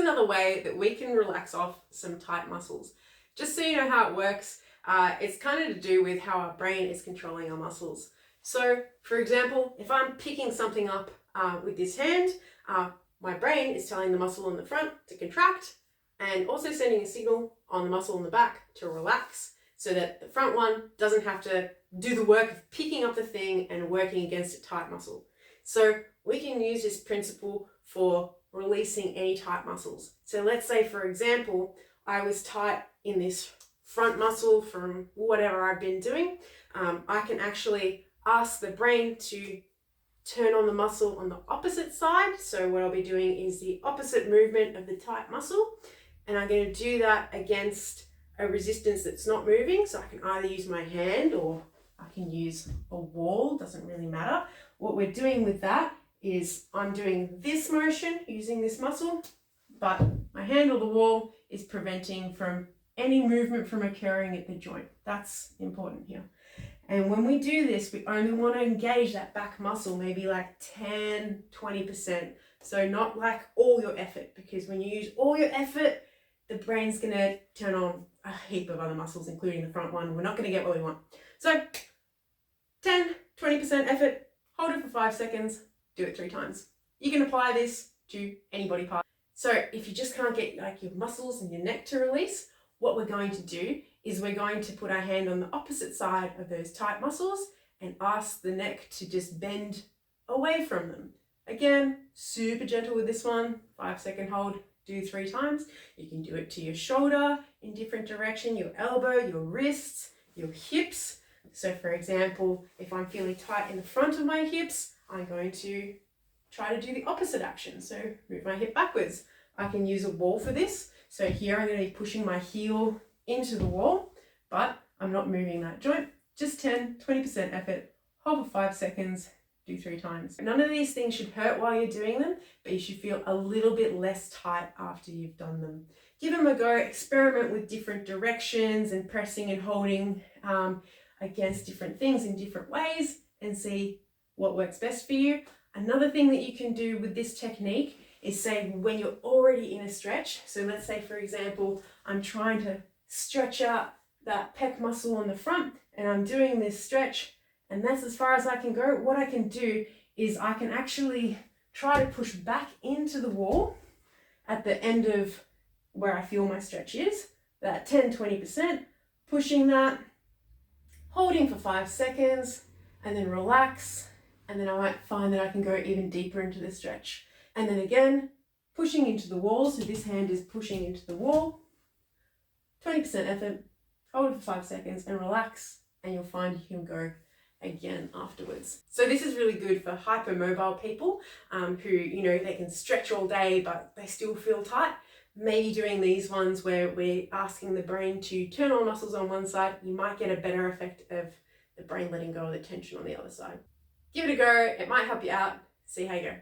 another way that we can relax off some tight muscles. Just so you know how it works, it's kind of to do with how our brain is controlling our muscles. So, for example, if I'm picking something up with this hand, my brain is telling the muscle on the front to contract and also sending a signal on the muscle on the back to relax so that the front one doesn't have to do the work of picking up the thing and working against a tight muscle. So we can use this principle for releasing any tight muscles. So let's say, for example, I was tight in this front muscle from whatever I've been doing. I can actually ask the brain to turn on the muscle on the opposite side. So what I'll be doing is the opposite movement of the tight muscle. And I'm going to do that against a resistance that's not moving. So I can either use my hand or I can use a wall, doesn't really matter. What we're doing with that is I'm doing this motion using this muscle, but my hand or the wall is preventing from any movement from occurring at the joint. That's important here. And when we do this, we only want to engage that back muscle, maybe like 10, 20%. So not like all your effort, because when you use all your effort, the brain's going to turn on a heap of other muscles, including the front one. We're not going to get what we want. So 10, 20% effort, hold it for 5 seconds, do it 3 times. You can apply this to any body part. So if you just can't get like your muscles and your neck to release, what we're going to do is we're going to put our hand on the opposite side of those tight muscles and ask the neck to just bend away from them. Again, super gentle with this one, 5-second hold, do 3 times. You can do it to your shoulder in different direction, your elbow, your wrists, your hips. So for example, if I'm feeling tight in the front of my hips, I'm going to try to do the opposite action. So move my hip backwards. I can use a wall for this. So here I'm going to be pushing my heel into the wall, but I'm not moving that joint. Just 10, 20% effort, hold for 5 seconds, do 3 times. None of these things should hurt while you're doing them, but you should feel a little bit less tight after you've done them. Give them a go, experiment with different directions and pressing and holding against different things in different ways and see what works best for you. Another thing that you can do with this technique is say when you're already in a stretch. So let's say, for example, I'm trying to stretch out that pec muscle on the front and I'm doing this stretch and that's as far as I can go. What I can do is I can actually try to push back into the wall at the end of where I feel my stretch is, that 10, 20%, pushing that, holding for 5 seconds and then relax. And then I might find that I can go even deeper into the stretch. And then again, pushing into the wall. So this hand is pushing into the wall. 20% effort, hold it for 5 seconds and relax. And you'll find you can go again afterwards. So this is really good for hypermobile people who, you know, they can stretch all day, but they still feel tight. Maybe doing these ones where we're asking the brain to turn on muscles on one side, you might get a better effect of the brain letting go of the tension on the other side. Give it a go. It might help you out. See how you go.